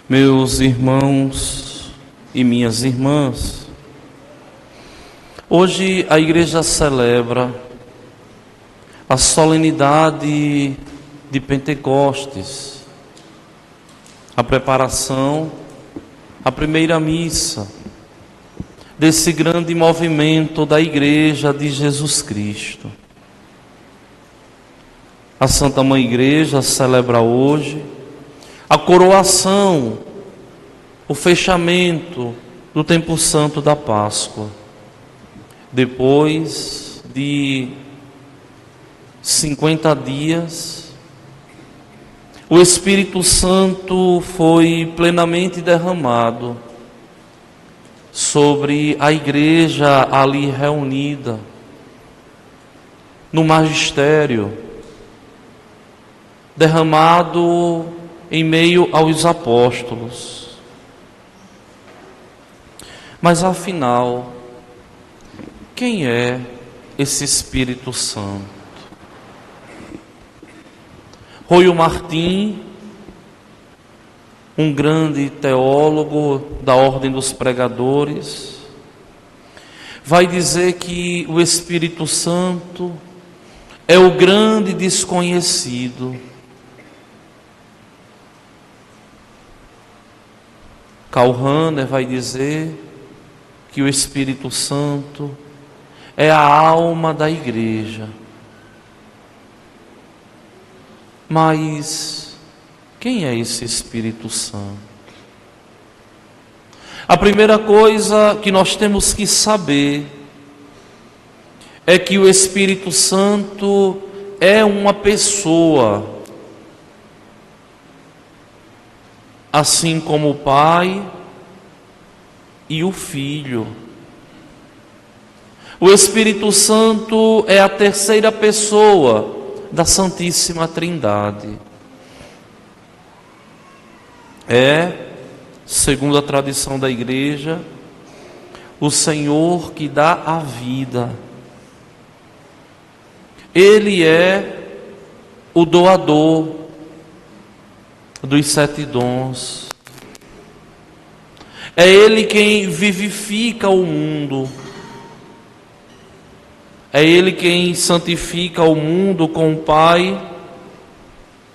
Meus irmãos e minhas irmãs, hoje a igreja celebra a solenidade de Pentecostes, a preparação, a primeira missa desse grande movimento da Igreja de Jesus Cristo. A Santa Mãe Igreja celebra hoje a coroação, o fechamento do tempo santo da Páscoa. Depois de 50 dias, o Espírito Santo foi plenamente derramado sobre a igreja ali reunida, no magistério, derramado em meio aos apóstolos. Mas afinal, quem é esse Espírito Santo? Royo Martim, um grande teólogo da Ordem dos Pregadores, vai dizer que o Espírito Santo é o grande desconhecido. Karl Rahner vai dizer que o Espírito Santo é a alma da igreja. Mas quem é esse Espírito Santo? A primeira coisa que nós temos que saber é que o Espírito Santo é uma pessoa, assim como o Pai e o Filho. O Espírito Santo é a terceira pessoa da Santíssima Trindade. É, segundo a tradição da Igreja, o Senhor que dá a vida. Ele é o doador dos 7 dons. É Ele quem vivifica o mundo. É Ele quem santifica o mundo com o Pai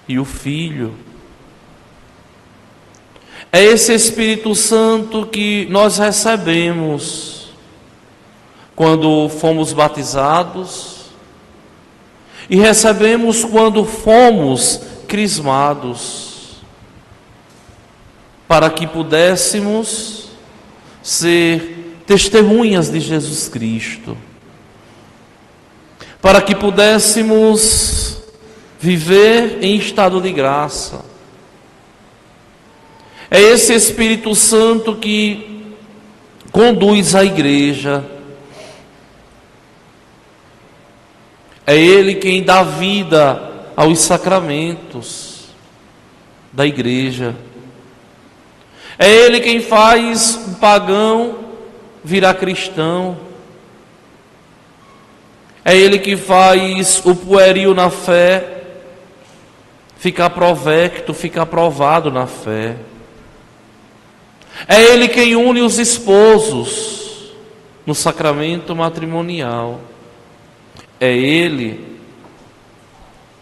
e o Filho. É esse Espírito Santo que nós recebemos quando fomos batizados e recebemos quando fomos crismados, para que pudéssemos ser testemunhas de Jesus Cristo, para que pudéssemos viver em estado de graça. É esse Espírito Santo que conduz a igreja. É Ele quem dá vida aos sacramentos da igreja. É Ele quem faz um pagão virar cristão. É Ele que faz o pueril na fé ficar provecto, ficar provado na fé. É Ele quem une os esposos no sacramento matrimonial. É Ele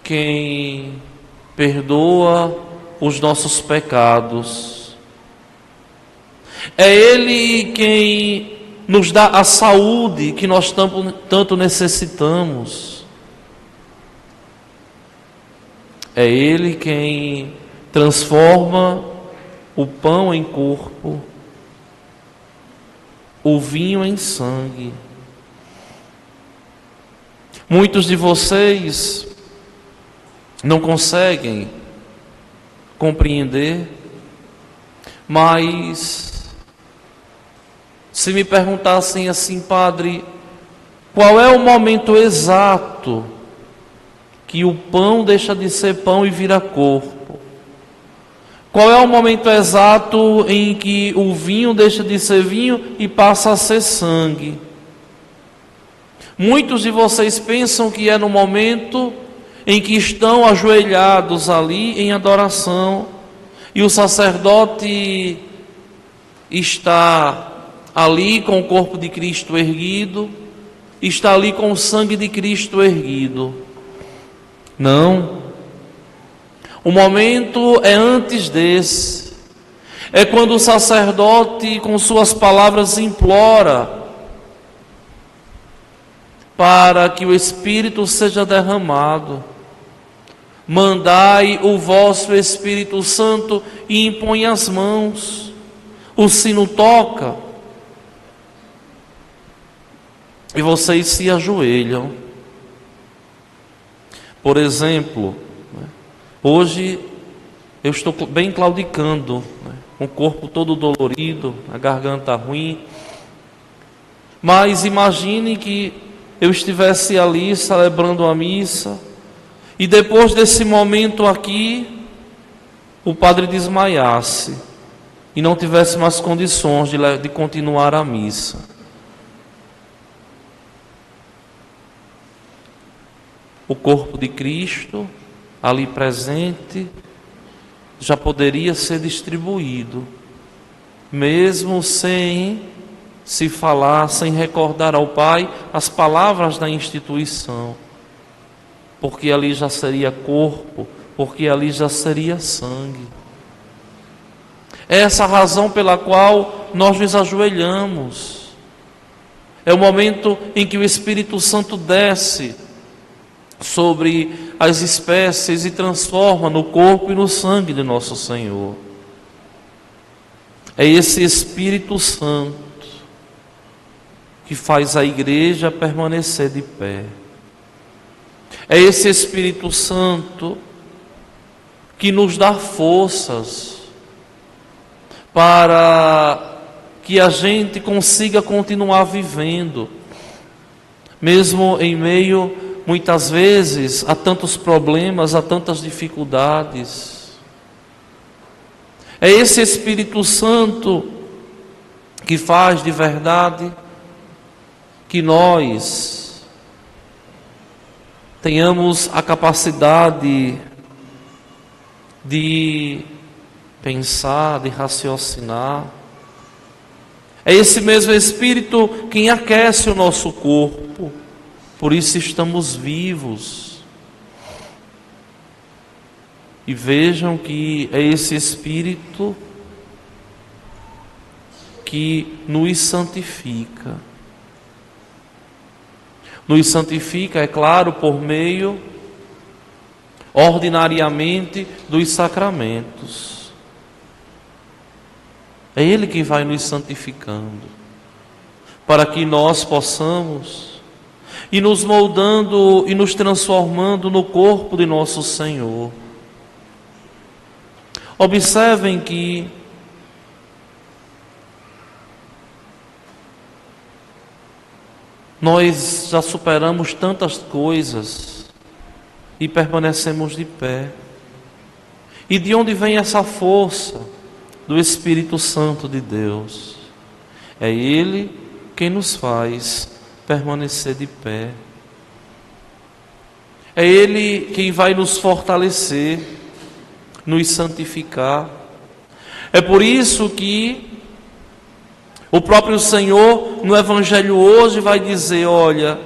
quem perdoa os nossos pecados. É Ele quem nos dá a saúde que nós tanto necessitamos. É Ele quem transforma o pão em corpo, o vinho em sangue. Muitos de vocês não conseguem compreender, mas se me perguntassem assim, padre, qual é o momento exato que o pão deixa de ser pão e vira corpo? Qual é o momento exato em que o vinho deixa de ser vinho e passa a ser sangue? Muitos de vocês pensam que é no momento em que estão ajoelhados ali em adoração E o sacerdote está ali com o corpo de Cristo erguido, está ali com o sangue de Cristo erguido. Não. O momento é antes desse. É quando o sacerdote, com suas palavras, implora para que o Espírito seja derramado. Mandai o vosso Espírito Santo e impõe as mãos. O sino toca e vocês se ajoelham. Por exemplo, hoje eu estou bem claudicando, com o corpo todo dolorido, a garganta ruim. Mas imagine que eu estivesse ali celebrando a missa e depois desse momento aqui, o padre desmaiasse e não tivesse mais condições de continuar a missa. O corpo de Cristo, ali presente, já poderia ser distribuído, mesmo sem se falar, sem recordar ao Pai as palavras da instituição, porque ali já seria corpo, porque ali já seria sangue. É essa a razão pela qual nós nos ajoelhamos. É o momento em que o Espírito Santo desce sobre as espécies e transforma no corpo e no sangue de nosso Senhor. É esse Espírito Santo que faz a igreja permanecer de pé. É esse Espírito Santo que nos dá forças para que a gente consiga continuar vivendo, mesmo em meio, muitas vezes, a tantos problemas, a tantas dificuldades. É esse Espírito Santo que faz de verdade que nós tenhamos a capacidade de pensar, de raciocinar. É esse mesmo Espírito quem aquece o nosso corpo, por isso estamos vivos. E vejam que é esse Espírito que nos santifica. Nos santifica, é claro, por meio, ordinariamente, dos sacramentos. É Ele que vai nos santificando, para que nós possamos ir nos moldando e nos transformando no corpo de nosso Senhor. Observem que nós já superamos tantas coisas e permanecemos de pé. E de onde vem essa força? Do Espírito Santo de Deus. É Ele quem nos faz permanecer de pé. É Ele quem vai nos fortalecer, nos santificar. É por isso que o próprio Senhor, no Evangelho hoje, vai dizer: olha,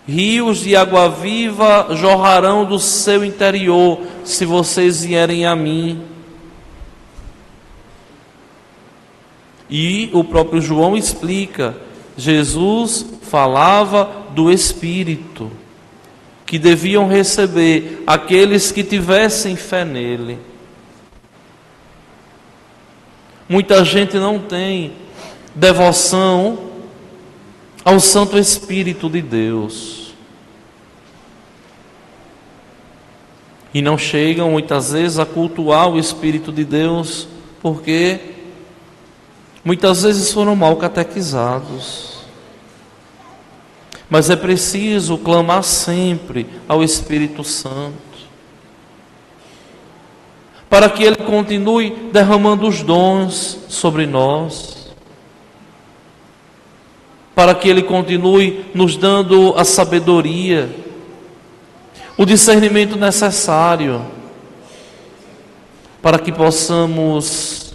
rios de água viva jorrarão do seu interior, se vocês vierem a mim. E o próprio João explica, Jesus falava do Espírito, que deviam receber aqueles que tivessem fé nele. Muita gente não tem devoção ao Santo Espírito de Deus. E não chegam muitas vezes a cultuar o Espírito de Deus, porque muitas vezes foram mal catequizados. Mas é preciso clamar sempre ao Espírito Santo, para que Ele continue derramando os dons sobre nós, para que Ele continue nos dando a sabedoria, o discernimento necessário para que possamos,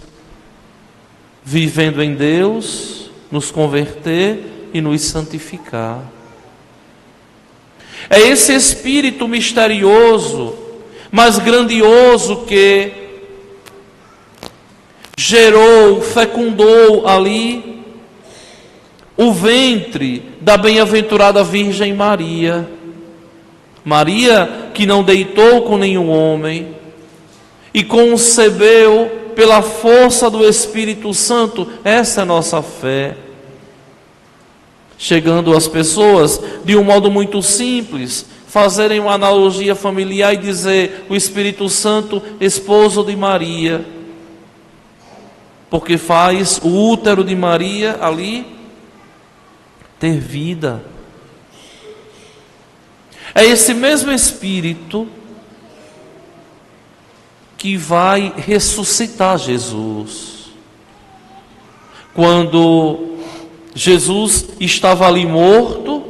vivendo em Deus, nos converter e nos santificar. É esse Espírito misterioso, mas grandioso, que gerou, fecundou ali o ventre da bem-aventurada Virgem Maria. Maria, que não deitou com nenhum homem e concebeu pela força do Espírito Santo. Essa é a nossa fé. Chegando às pessoas de um modo muito simples, fazerem uma analogia familiar e dizer: o Espírito Santo, esposo de Maria, porque faz o útero de Maria ali ter vida. É esse mesmo Espírito que vai ressuscitar Jesus. Quando Jesus estava ali morto,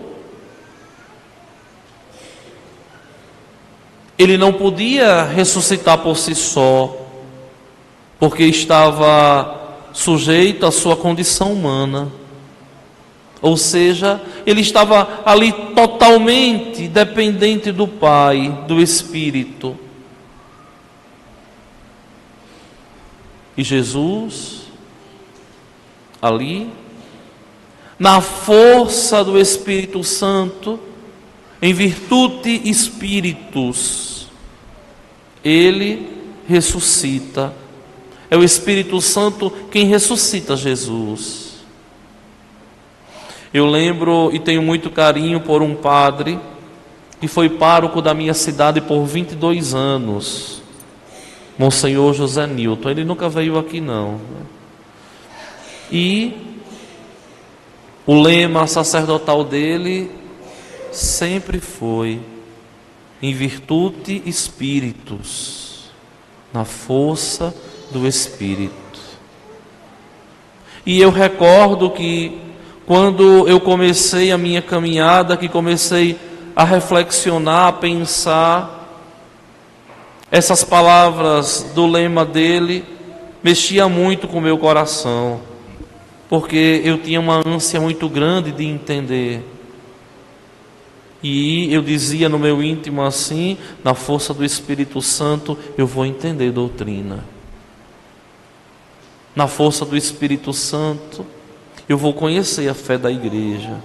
ele não podia ressuscitar por si só, porque estava sujeito à sua condição humana. Ou seja, ele estava ali totalmente dependente do Pai, do Espírito. E Jesus, ali, na força do Espírito Santo, em virtude Espíritus, ele ressuscita. É o Espírito Santo quem ressuscita Jesus. Eu lembro e tenho muito carinho por um padre que foi pároco da minha cidade por 22 anos, Monsenhor José Nilton. Ele nunca veio aqui não. E o lema sacerdotal dele sempre foi: em virtude Espíritus, na força do Espírito. E eu recordo que quando eu comecei a minha caminhada, que comecei a reflexionar, a pensar, essas palavras do lema dele mexia muito com o meu coração, porque eu tinha uma ânsia muito grande de entender. E eu dizia no meu íntimo assim: na força do Espírito Santo eu vou entender doutrina. Na força do Espírito Santo eu vou conhecer a fé da igreja.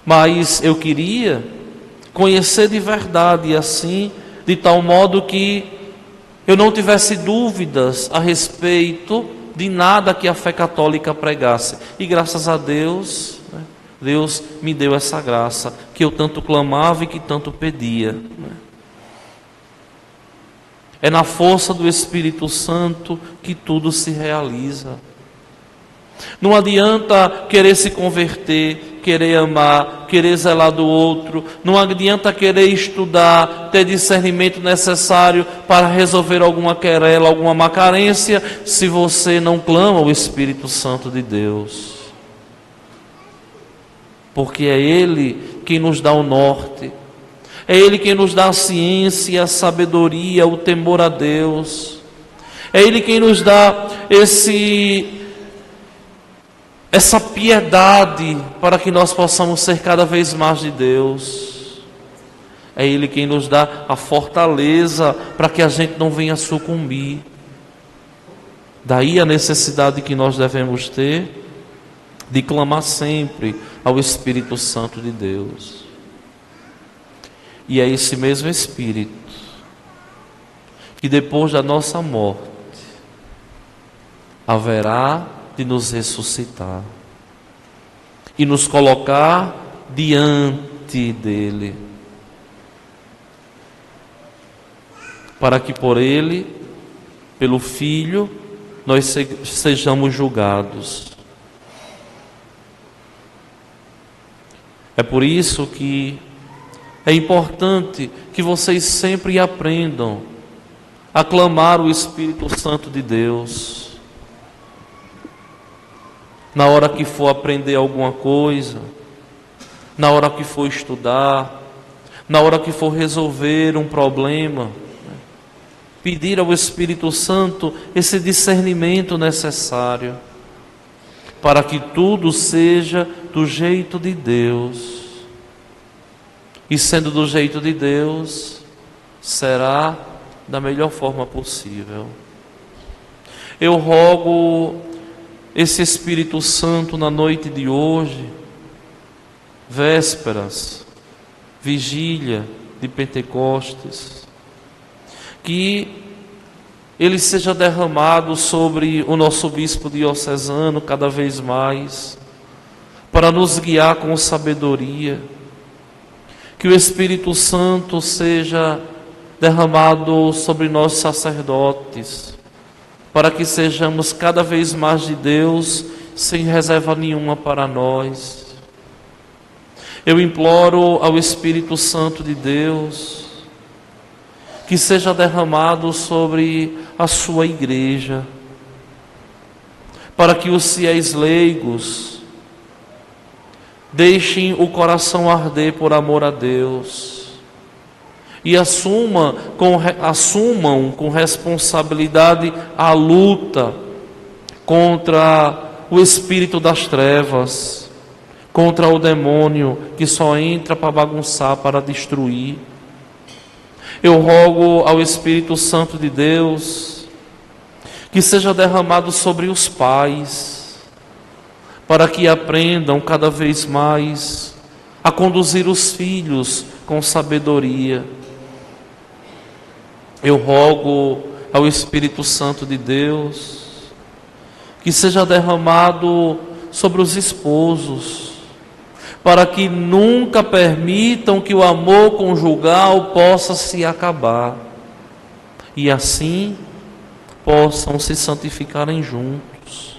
Mas eu queria conhecer de verdade, assim, de tal modo que eu não tivesse dúvidas a respeito de nada que a fé católica pregasse. E graças a Deus, Deus me deu essa graça que eu tanto clamava e que tanto pedia. É na força do Espírito Santo que tudo se realiza. Não adianta querer se converter, querer amar, querer zelar do outro. Não adianta querer estudar, ter discernimento necessário para resolver alguma querela, alguma má carência, se você não clama o Espírito Santo de Deus. Porque é Ele quem nos dá o norte. É Ele quem nos dá a ciência, a sabedoria, o temor a Deus. É Ele quem nos dá essa piedade para que nós possamos ser cada vez mais de Deus. É Ele quem nos dá a fortaleza para que a gente não venha sucumbir. Daí a necessidade que nós devemos ter de clamar sempre ao Espírito Santo de Deus. E é esse mesmo Espírito que depois da nossa morte haverá de nos ressuscitar e nos colocar diante dele, para que por ele, pelo Filho, nós sejamos julgados. É por isso que é importante que vocês sempre aprendam a clamar o Espírito Santo de Deus. Na hora que for aprender alguma coisa, na hora que for estudar, na hora que for resolver um problema, pedir ao Espírito Santo esse discernimento necessário para que tudo seja do jeito de Deus. E sendo do jeito de Deus, será da melhor forma possível. Eu rogo esse Espírito Santo na noite de hoje, vésperas, vigília de Pentecostes, que ele seja derramado sobre o nosso bispo diocesano cada vez mais, para nos guiar com sabedoria. Que o Espírito Santo seja derramado sobre nós sacerdotes, para que sejamos cada vez mais de Deus, sem reserva nenhuma para nós. Eu imploro ao Espírito Santo de Deus que seja derramado sobre a sua igreja, para que os fiéis leigos deixem o coração arder por amor a Deus e assumam com responsabilidade a luta contra o espírito das trevas, contra o demônio que só entra para bagunçar, para destruir. Eu rogo ao Espírito Santo de Deus que seja derramado sobre os pais, para que aprendam cada vez mais a conduzir os filhos com sabedoria. Eu rogo ao Espírito Santo de Deus que seja derramado sobre os esposos, para que nunca permitam que o amor conjugal possa se acabar, e assim possam se santificarem juntos.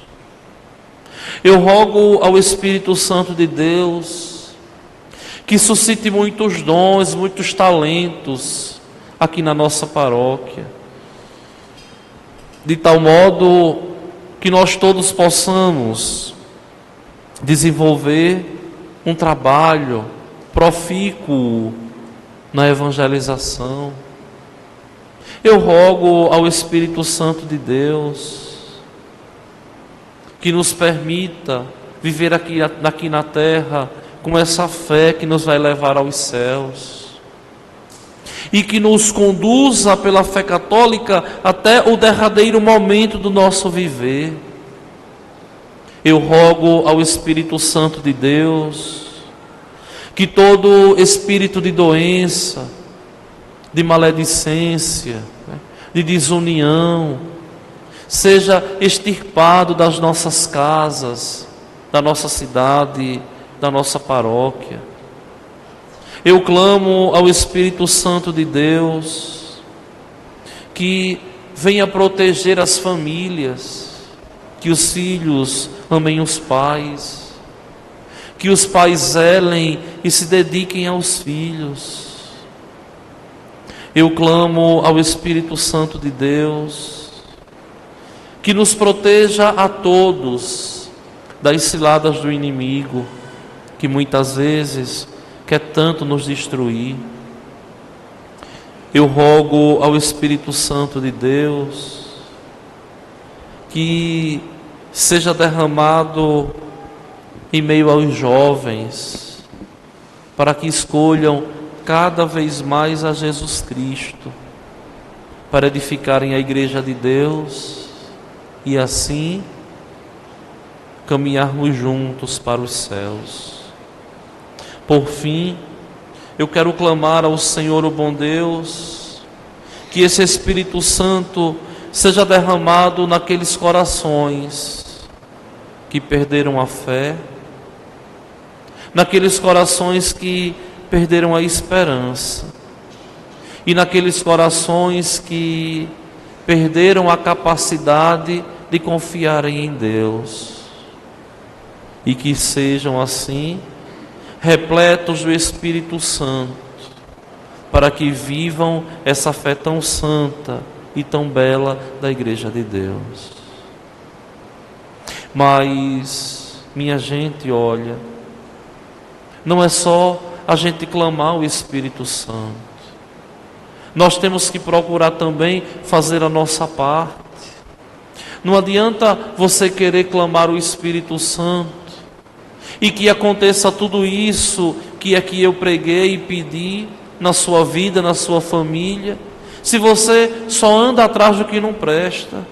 Eu rogo ao Espírito Santo de Deus que suscite muitos dons, muitos talentos aqui na nossa paróquia, de tal modo que nós todos possamos desenvolver um trabalho profícuo na evangelização. Eu rogo ao Espírito Santo de Deus que nos permita viver aqui na terra com essa fé que nos vai levar aos céus, e que nos conduza pela fé católica até o derradeiro momento do nosso viver. Eu rogo ao Espírito Santo de Deus que todo espírito de doença, de maledicência, de desunião, seja extirpado das nossas casas, da nossa cidade, da nossa paróquia. Eu clamo ao Espírito Santo de Deus que venha proteger as famílias, que os filhos amem os pais, que os pais zelem e se dediquem aos filhos. Eu clamo ao Espírito Santo de Deus que nos proteja a todos das ciladas do inimigo, que muitas vezes quer tanto nos destruir. Eu rogo ao Espírito Santo de Deus que seja derramado em meio aos jovens, para que escolham cada vez mais a Jesus Cristo, para edificarem a igreja de Deus e assim caminharmos juntos para os céus. Por fim, eu quero clamar ao Senhor, o bom Deus, que esse Espírito Santo seja derramado naqueles corações que perderam a fé, naqueles corações que perderam a esperança, e naqueles corações que perderam a capacidade de confiarem em Deus, e que sejam assim repletos do Espírito Santo, para que vivam essa fé tão santa e tão bela da Igreja de Deus. Mas, minha gente, olha, não é só a gente clamar o Espírito Santo, nós temos que procurar também fazer a nossa parte. Não adianta você querer clamar o Espírito Santo e que aconteça tudo isso que aqui eu preguei e pedi na sua vida, na sua família, se você só anda atrás do que não presta,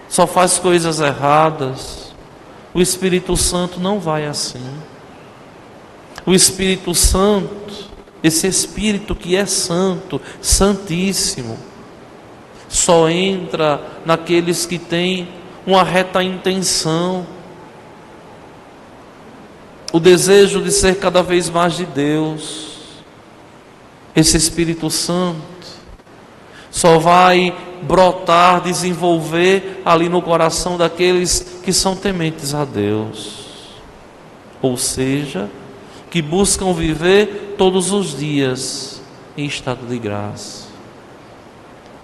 só faz coisas erradas. O Espírito Santo não vai assim. O Espírito Santo, esse Espírito que é santo, santíssimo, só entra naqueles que têm uma reta intenção, o desejo de ser cada vez mais de Deus. Esse Espírito Santo só vai brotar, desenvolver ali no coração daqueles que são tementes a Deus, ou seja, que buscam viver todos os dias em estado de graça.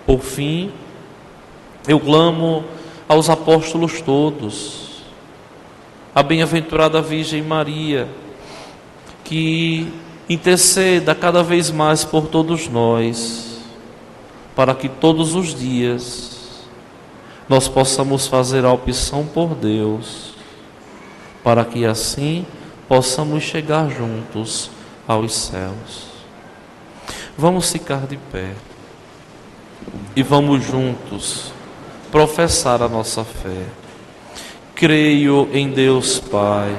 Por fim, eu clamo aos apóstolos todos, a bem-aventurada Virgem Maria, que interceda cada vez mais por todos nós, para que todos os dias nós possamos fazer a opção por Deus, para que assim possamos chegar juntos aos céus. Vamos ficar de pé e vamos juntos professar a nossa fé. Creio em Deus Pai,